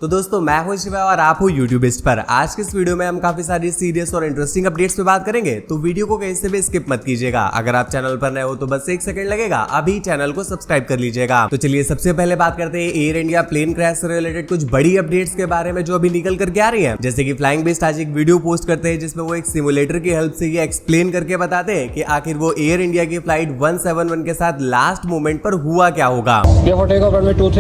तो दोस्तों मैं हूं शिवा और आप हो यूट्यूबिस्ट पर। आज के इस वीडियो में हम काफी सारी सीरियस और इंटरेस्टिंग अपडेट्स पे बात करेंगे, तो वीडियो को कहीं से भी स्किप मत कीजिएगा। अगर आप चैनल पर नए हो तो बस 1 सेकंड लगेगा, अभी चैनल को सब्सक्राइब कर लीजिएगा। तो चलिए सबसे पहले बात करते हैं एयर इंडिया प्लेन क्रैश से रिलेटेड कुछ बड़ी अपडेट्स के बारे में जो अभी निकल करके आ रही है। जैसे कि फ्लाइंग बेस्ट आज एक वीडियो पोस्ट करते हैं जिसमें वो एक सिमुलेटर की हेल्प से ये एक्सप्लेन करके बताते हैं कि आखिर वो एयर इंडिया की फ्लाइट 171 के साथ लास्ट मोमेंट पर हुआ क्या होगा।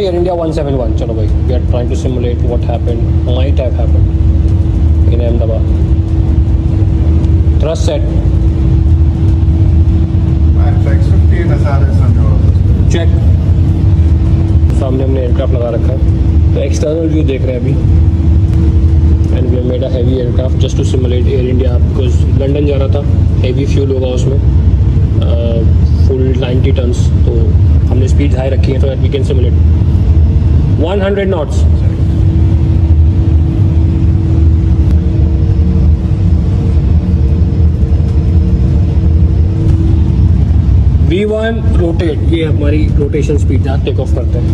Air India 171. चलो भाई, we are trying to simulate what happened, might have happened in Ahmedabad. Thrust set. Flex 15 SRS Check. सामने हमने एयरक्राफ्ट लगा रखा है, तो एक्सटर्नल व्यू देख रहे हैं अभी। And we have made a heavy aircraft just to simulate Air India, because London जा रहा था, हैवी फ्यूल होगा उसमें, फुल 90 टन्स, तो हमने स्पीड हाई रखी है, तो we can simulate 100 knots. V1 rotate, ये हमारी रोटेशन स्पीड जहाँ टेक ऑफ करते हैं।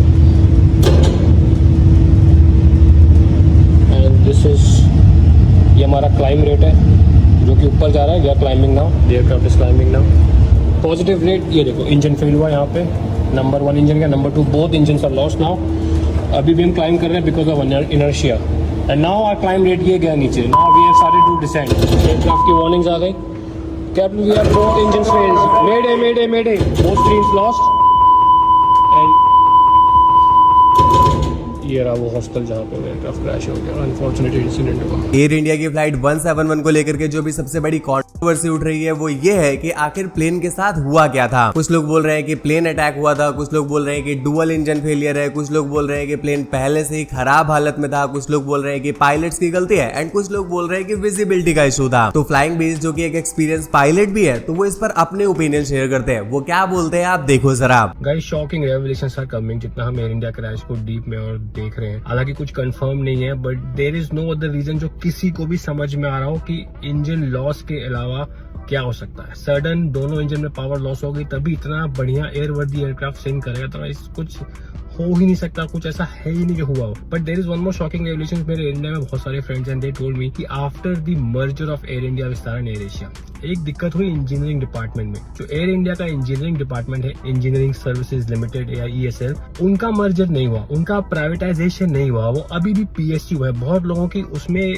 एंड दिस इज, ये हमारा क्लाइंब रेट है जो कि ऊपर जा रहा है। We are climbing now, the aircraft is climbing now. Positive rate, ये देखो इंजन फेल हुआ यहाँ पे, नंबर 1 इंजन का, number 2 both engine are lost now. अभी भी हम क्लाइंब कर रहे हैं because of inertia, and now our climb rate ये गया नीचे। Now we have started to descend. Aircraft की वार्निंग्स आ गई, captain we are both engines failed, mayday, both screens lost. And ये रहा वो हॉस्टल जहाँ पे एयरक्राफ्ट क्रैश हो गया, अनफॉर्चुनेट इंसिडेंट हुआ। एयर इंडिया की फ्लाइट 171 को लेकर के जो भी सबसे बड़ी कंट्रोवर्सी उठ रही है वो ये है कि आखिर प्लेन के साथ हुआ क्या था। कुछ लोग बोल रहे हैं कि प्लेन अटैक हुआ था, कुछ लोग बोल रहे हैं कि डुअल इंजन फेलियर है, कुछ लोग बोल रहे हैं कि प्लेन पहले से ही खराब हालत में था, कुछ लोग बोल रहे हैं कि पायलट्स की गलती है, एंड कुछ लोग बोल रहे हैं कि विजिबिलिटी का इशू था। तो फ्लाइंग बेस जो कि एक एक्सपीरियंस पायलट भी है, तो वो इस पर अपने ओपिनियन शेयर करते हैं। वो क्या बोलते हैं आप देखो जरा। Guys, shocking revelations are coming जितना हम एयर इंडिया क्रैश को डीप में और देख रहे हैं। हालांकि कुछ कंफर्म नहीं है, but there is no other reason जो किसी को भी समझ में आ रहा हो कि इंजन लॉस के अलावा क्या हो सकता है। सडन दोनों इंजन में पावर लॉस हो गई, तभी इतना बढ़िया एयरवर्दी एयरक्राफ्ट सिंक करेगा, तो कुछ हो ही नहीं सकता, कुछ ऐसा है ही नहीं जो हुआ हो। But there is one more shocking revelation. मेरे एयर इंडिया में बहुत सारे friends and they told me कि after the merger of Air India विस्तारन एयर एशिया, एक दिक्कत हुई इंजीनियरिंग डिपार्टमेंट में। जो एयर इंडिया का इंजीनियरिंग डिपार्टमेंट है, इंजीनियरिंग सर्विसेज लिमिटेड या ESL, उनका मर्जर नहीं हुआ, उनका प्राइवेटाइजेशन नहीं हुआ, वो अभी भी PSU है। बहुत लोगों की उसमें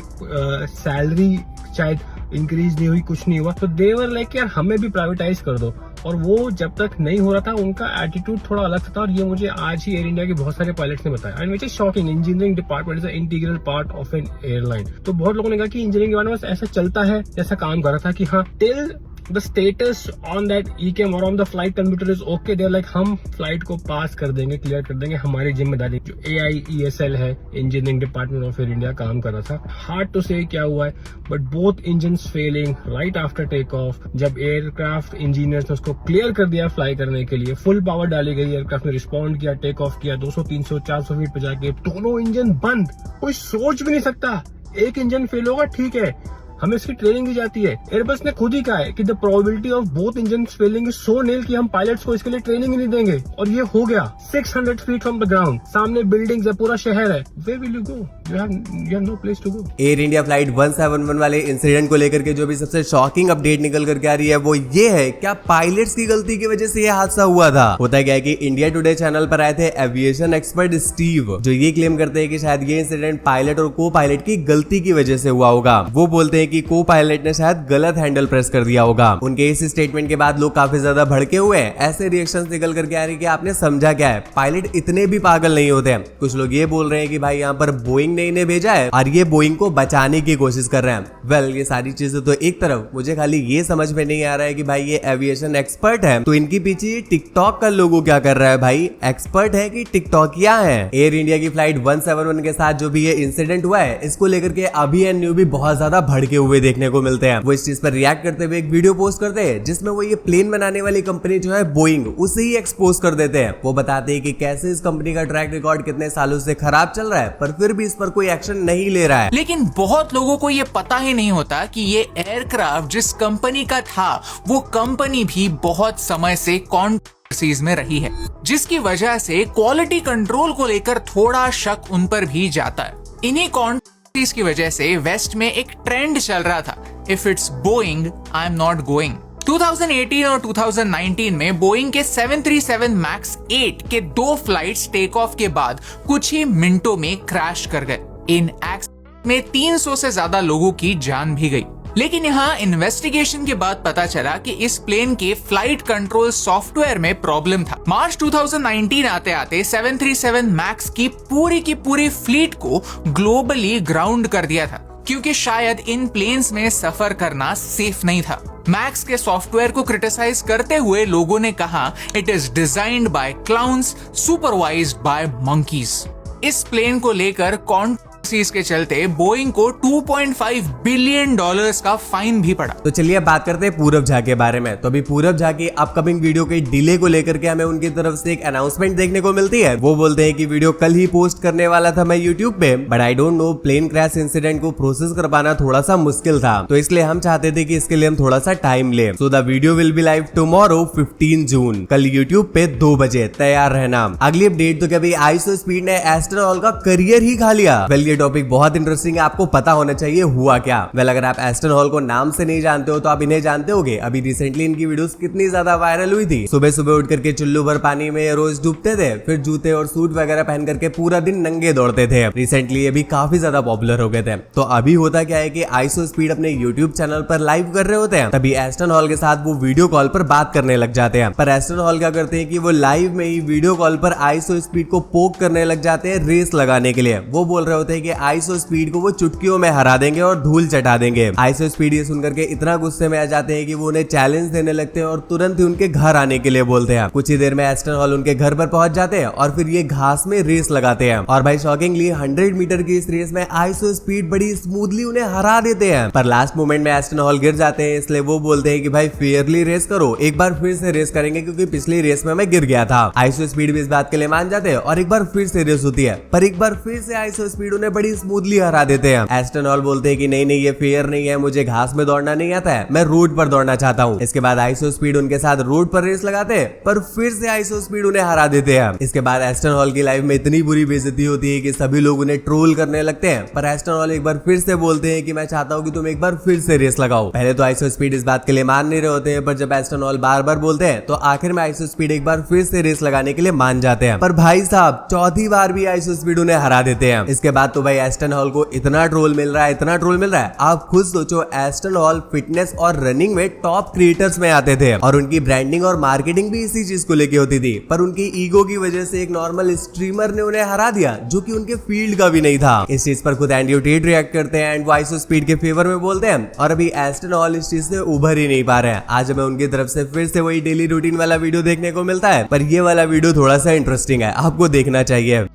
सैलरी शायद इंक्रीज नहीं हुई, कुछ नहीं हुआ, तो दे वर लाइक यार हमें भी प्राइवेटाइज कर दो। और वो जब तक नहीं हो रहा था उनका एटीट्यूड थोड़ा अलग था, और ये मुझे आज ही एयर इंडिया के बहुत सारे पायलट्स ने बताया। And which is shocking, engineering department is a integral part of N airline. तो बहुत लोगों ने कहा कि इंजीनियरिंग डिपार्टमेंट ऐसा चलता है, जैसा काम कर रहा था कि हाँ till the status on that ECAM or on the flight computer is okay, they're like हम फ्लाइट को पास कर देंगे, क्लियर कर देंगे, हमारी जिम्मेदारी। जो AIESL है, engineering department of Air India, काम कर रहा था। हार्ड टू से क्या हुआ है, but both engines failing right after take off. जब एयरक्राफ्ट इंजीनियर्स ने उसको क्लियर कर दिया फ्लाई करने के लिए, फुल पावर डाली गई, एयरक्राफ्ट ने रिस्पॉन्ड किया, टेक ऑफ किया, 200, 300, 400 फीट पे जाके दोनों इंजन बंद। कोई सोच भी नहीं सकता एक इंजन फेल होगा, ठीक है, हमें इसकी ट्रेनिंग दी जाती है। एयरबस ने खुद ही कहा है कि the probability of both engine failing is so nil कि हम पायलट्स को इसके लिए ट्रेनिंग ही नहीं देंगे, और ये हो गया 600 फीट फ्रॉम द ग्राउंड। सामने बिल्डिंग्स है, पूरा शहर है, where will you go, you have no place to go. Air India flight 171 वाले इंसिडेंट को लेकर के जो भी सबसे शॉकिंग अपडेट निकल करके आ रही है वो ये है, क्या पायलट्स की गलती की वजह से ये हादसा हुआ था। होता क्या है कि इंडिया टुडे चैनल पर आए थे एविएशन एक्सपर्ट स्टीव, जो ये क्लेम करते हैं कि शायद ये इंसिडेंट पायलट और को पायलट की गलती की वजह से हुआ होगा। वो बोलते हैं कि को पायलट ने शायद गलत हैंडल प्रेस कर दिया होगा। उनके इस स्टेटमेंट के बाद लोग काफी ज्यादा भड़के हुए हैं। ऐसे रिएक्शंस निकल करके आ रही कि आपने समझा क्या है, पायलट इतने भी पागल नहीं होते हैं। कुछ लोग ये बोल रहे हैं कि भाई यहाँ पर बोइंग ने इन्हें भेजा है और ये बोइंग को बचाने की कोशिश कर रहे हैं। वेल, ये सारी चीजें तो एक तरफ, मुझे खाली ये समझ में नहीं आ रहा है कि भाई ये एविएशन एक्सपर्ट है, तो इनके पीछे टिकटॉक का लोगो क्या कर रहा है। भाई एक्सपर्ट है कि टिकटॉकिया है। एयर इंडिया की फ्लाइट 171 के साथ जो भी ये इंसिडेंट हुआ है, इसको लेकर के अभी एंड न्यू भी बहुत ज्यादा भड़के हुए देखने को मिलते हैं। वो इस चीज पर रिएक्ट करते हुए एक वीडियो पोस्ट करते हैं जिसमें वो ये प्लेन बनाने वाली कंपनी जो है बोइंग, उसे ही एक्सपोज कर देते हैं। वो बताते हैं कि कैसे इस कंपनी का ट्रैक रिकॉर्ड कितने सालों से खराब चल रहा है, पर फिर भी इस पर कोई एक्शन नहीं ले रहा है। लेकिन बहुत लोगों को ये पता ही नहीं होता कि ये एयरक्राफ्ट जिस कंपनी का था, वो कंपनी भी बहुत समय से कंट्रोवर्सीज में रही है, जिसकी वजह से क्वालिटी कंट्रोल को लेकर थोड़ा शक उन पर भी जाता है। इन्हीं कॉन्ट्रोवर्सीज की वजह से वेस्ट में एक ट्रेंड चल रहा था, if it's Boeing I am not going. 2018 और 2019 में बोइंग के 737 मैक्स 8 के 2 फ्लाइट्स टेक ऑफ के बाद कुछ ही मिनटों में क्रैश कर गए। इन एक्सीडेंट में 300 से ज्यादा लोगों की जान भी गई। लेकिन यहाँ इन्वेस्टिगेशन के बाद पता चला कि इस प्लेन के फ्लाइट कंट्रोल सॉफ्टवेयर में प्रॉब्लम था। मार्च 2019 आते आते 737 मैक्स की पूरी फ्लीट को ग्लोबली ग्राउंड कर दिया था, क्योंकि शायद इन प्लेन्स में सफर करना सेफ नहीं था। मैक्स के सॉफ्टवेयर को क्रिटिसाइज करते हुए लोगों ने कहा, it is designed by clowns supervised by monkeys. इस प्लेन को लेकर कॉन्ट्रोवर्सीज के चलते बोइंग को $2.5 बिलियन का फाइन भी पड़ा। तो चलिए अब बात करते हैं पूरब झा के बारे में। तो अभी पूरब झा की अपकमिंग वीडियो के डिले को लेकर के हमें उनकी तरफ से एक अनाउंसमेंट देखने को मिलती है। वो बोलते हैं कि वीडियो कल ही पोस्ट करने वाला था मैं यूट्यूब पे, but I don't know, plane crash incident को प्रोसेस कर पाना थोड़ा सा मुश्किल था, तो इसलिए हम चाहते थे कि इसके लिए हम थोड़ा सा टाइम ले। So the video will be live tomorrow 15 जून, कल यूट्यूब पे 2 बजे, तैयार रहना। अगली अपडेट तो क्या भाई, आइसोस्पीड ने एस्ट्रन हॉल का करियर ही खा लिया। वेल ये टॉपिक बहुत इंटरेस्टिंग है, आपको पता होना चाहिए हुआ क्या। वेल अगर आप एस्ट्रन हॉल को नाम से नहीं जानते हो तो आप इन्हें जानते होगे। अभी रिसेंटली इनकी वीडियोस कितनी ज्यादा वायरल हुई थी। सुबह सुबह उठ करके चुल्लू भर पानी में रोज डूबते थे, फिर जूते और सूट वगैरह पहन करके पूरा दिन नंगे दौड़ते थे। रिसेंटली ये भी काफी ज्यादा पॉपुलर हो गए थे। तो अभी होता क्या है कि आइसोस्पीड अपने यूट्यूब चैनल पर लाइव कर रहे होते हैं, तभी एस्ट्रन हॉल के साथ वो वीडियो कॉल पर बात करने लग जाते हैं। पर एस्ट्रन हॉल क्या करते हैं कि वो लाइव में ही वीडियो कॉल पर आइसोस्पीड को पोक करने लग जाते हैं रेस लगाने के लिए। वो बोल रहे होते हैं कि आइसोस्पीड को वो चुटकियों में हरा देंगे और धूल चटा देंगे। आइसोस्पीड ये सुनकर के इतना गुस्से में आ जाते हैं कि वो उन्हें चैलेंज देने लगते हैं और तुरंत ही उनके घर आने के लिए बोलते हैं। कुछ ही देर में एस्ट्रन हॉल उनके घर पर पहुंच जाते हैं और फिर ये घास में रेस लगाते हैं। और भाई शॉकिंगली 100 मीटर की इस रेस में आइसोस्पीड बड़ी स्मूथली उन्हें हरा देते हैं। पर लास्ट मोमेंट में एस्ट्रन हॉल गिर जाते हैं, इसलिए वो बोलते हैं कि भाई फेयरली रेस करो, एक बार फिर से रेस करेंगे क्योंकि पिछली रेस में मैं गिर गया था। आइसोस्पीड भी इस बात के लिए मान जाते हैं और एक बार फिर से रेस होती है, पर एक बार फिर से आइसोस्पीड उन्हें बड़ी स्मूथली हरा देते हैं। एस्ट्रन हॉल बोलते हैं कि नहीं ये फेयर नहीं है, मुझे घास में दौड़ना नहीं आता है, मैं रोड पर दौड़ना चाहता हूँ। इसके बाद आइसोस्पीड उनके साथ रोड पर रेस लगाते हैं, पर फिर से आइसोस्पीड उन्हें हरा देते हैं। इसके बाद एस्ट्रन हॉल की लाइफ में इतनी बुरी बेइज्जती होती है कि सभी लोग उन्हें ट्रोल करने लगते हैं। पर एस्ट्रन हॉल एक बार फिर से बोलते हैं कि मैं चाहता हूँ कि तुम एक बार फिर से रेस लगाओ। पहले तो आइसोस्पीड इस बात के लिए मान नहीं रहे होते हैं, पर जब एस्ट्रन हॉल बार बार बोलते हैं तो आखिर में आइसोस्पीड एक बार फिर से रेस लगाने के लिए मान जाते हैं। पर भाई साहब चौथी बार भी आइसोस्पीड उन्हें हरा देते हैं। इसके बाद तो भाई एस्ट्रन हॉल को इतना ट्रोल मिल रहा है, इतना ट्रोल मिल रहा है। आप खुद सोचो, एस्ट्रन हॉल फिटनेस और रनिंग में टॉप क्रिएटर्स में आते थे और उनकी ब्रांडिंग और मार्केटिंग भी इसी चीज को लेके होती थी, पर उनकी ईगो की वजह से एक नॉर्मल स्ट्रीमर ने उन्हें हरा दिया जो कि उनके फील्ड का भी नहीं था। इस चीज पर खुद एंड्रयू टेट रिएक्ट करते हैं एंड वो आइसोस्पीड के फेवर में बोलते हैं, और अभी एस्ट्रन हॉल इस चीज से उभर ही नहीं पा रहे हैं। आज हमें उनकी तरफ से फिर से वही डेली रूटीन वाला वीडियो देखने को मिलता है, पर ये वाला वीडियो थोड़ा सा इंटरेस्टिंग है, आपको देखना चाहिए।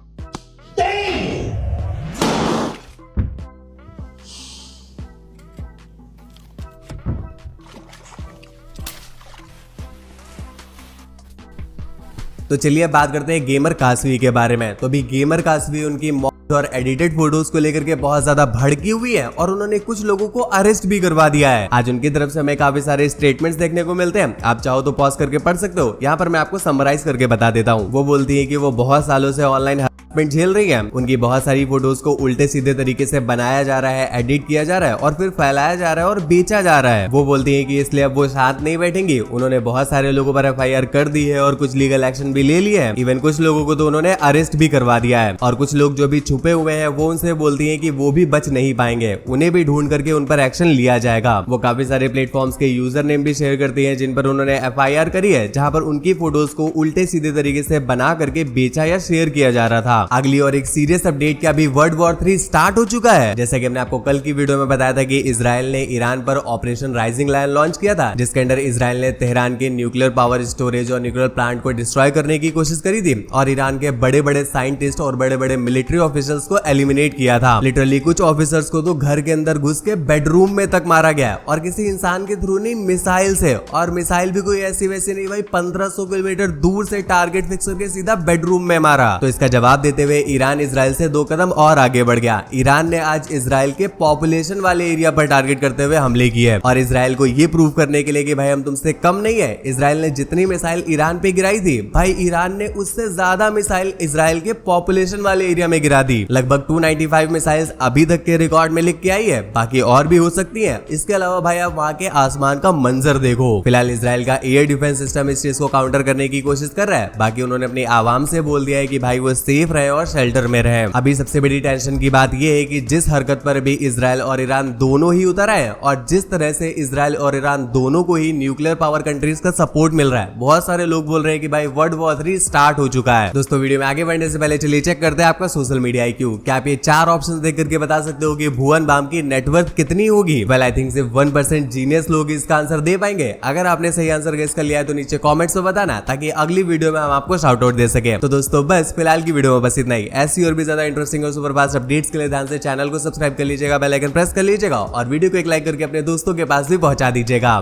तो चलिए बात करते हैं गेमर कासवी के बारे में। तो अभी गेमर कासवी उनकी मॉड और एडिटेड फोटोज को लेकर के बहुत ज्यादा भड़की हुई है और उन्होंने कुछ लोगों को अरेस्ट भी करवा दिया है। आज उनकी तरफ से हमें काफी सारे स्टेटमेंट्स देखने को मिलते हैं, आप चाहो तो पॉज करके पढ़ सकते हो। यहाँ पर मैं आपको समराइज करके बता देता हूँ। वो बोलती है कि वो बहुत सालों से ऑनलाइन हरासमेंट झेल रही है। उनकी बहुत सारी फोटोज को उल्टे सीधे तरीके से बनाया जा रहा है, एडिट किया जा रहा है और फिर फैलाया जा रहा है और बेचा जा रहा है। वो बोलती है कि इसलिए अब वो साथ नहीं बैठेंगी। उन्होंने बहुत सारे लोगों पर FIR कर दी है और कुछ लीगल एक्शन भी ले लिया है। इवन कुछ लोगों को तो उन्होंने अरेस्ट भी करवा दिया है और कुछ लोग जो भी छुपे हुए हैं वो उनसे बोलती हैं कि वो भी बच नहीं पाएंगे, उन्हें भी ढूंढ करके उन पर एक्शन लिया जाएगा। वो काफी सारे प्लेटफॉर्म्स के यूजर नेम भी शेयर करती हैं जिन पर उन्होंने FIR करी है, जहां पर उनकी फोटोज को उल्टे सीधे तरीके से बना करके बेचा या शेयर किया जा रहा था। अगली और एक सीरियस अपडेट क्या अभी वर्ल्ड वॉर 3 स्टार्ट हो चुका है। जैसा कि हमने आपको कल की वीडियो में बताया था कि इजराइल ने ईरान पर ऑपरेशन राइजिंग लायन लॉन्च किया था, जिसके अंदर इजराइल ने तेहरान के न्यूक्लियर पावर स्टोरेज और न्यूक्लियर प्लांट को डिस्ट्रॉय करने की कोशिश करी थी और ईरान के बड़े बड़े साइंटिस्ट और बड़े बड़े मिलिट्री ऑफिसर्स को एलिमिनेट किया था। लिटरली कुछ ऑफिसर्स को तो घर के अंदर घुस के बेडरूम में तक मारा गया और किसी इंसान के थ्रू नहीं, मिसाइल से। और मिसाइल भी कोई ऐसी वैसी नहीं भाई, 1500 किलोमीटर दूर से टारगेट फिक्स करके सीधा बेडरूम में मारा। तो इसका जवाब देते देते हुए ईरान इजराइल से 2 कदम और आगे बढ़ गया। ईरान ने आज इजराइल के पॉपुलेशन वाले एरिया पर टारगेट करते हुए हमले किए और इजराइल को ये प्रूव करने के लिए कि भाई हम तुमसे कम नहीं है, इजराइल ने जितनी मिसाइल ईरान पे गिराई थी भाई ईरान ने उससे ज्यादा मिसाइल इजराइल के पॉपुलेशन वाले एरिया में गिरा दी। लगभग 295 मिसाइल्स अभी तक के रिकॉर्ड में लिख के आई है, बाकी और भी हो सकती है। इसके अलावा भाई आप वहाँ के आसमान का मंजर देखो। फिलहाल इजराइल का एयर डिफेंस सिस्टम इस चीज को काउंटर करने की कोशिश कर रहा है, बाकी उन्होंने अपनी आवाम से बोल दिया है कि भाई वो सेफ रहे और शेल्टर में रहे। अभी सबसे बड़ी टेंशन की बात यह है कि जिस हरकत पर भी इजराइल और ईरान दोनों ही उतर आए और जिस तरह से इजराइल और ईरान दोनों को ही न्यूक्लियर पावर कंट्रीज का सपोर्ट मिल रहा है, बहुत सारे लोग बोल रहे हैं कि भाई वर्ल्ड वॉर 3 स्टार्ट हो चुका है। दोस्तों वीडियो में आगे बढ़ने से पहले चलिए चेक करते हैं आपका सोशल मीडिया IQ। क्या आप ये 4 ऑप्शंस देख करके बता सकते हो कि भुवन बाम की नेटवर्थ कितनी होगी? वेल आई थिंक सिर्फ 1% जीनियस लोग इसका आंसर दे पाएंगे। अगर आपने सही आंसर गेस कर लिया है तो नीचे कमेंट्स में बताना ताकि अगली वीडियो में हम आपको शाउट आउट दे सके। तो दोस्तों बस फिलहाल की वीडियो में बस इतना ही। ऐसी और भी ज्यादा इंटरेस्टिंग और सुपरफास्ट अपडेट्स के लिए ध्यान से चैनल को सब्सक्राइब कर लीजिएगा, बेल आइकन प्रेस कर लीजिएगा और वीडियो को एक लाइक करके अपने दोस्तों के पास भी पहुंचा दीजिएगा।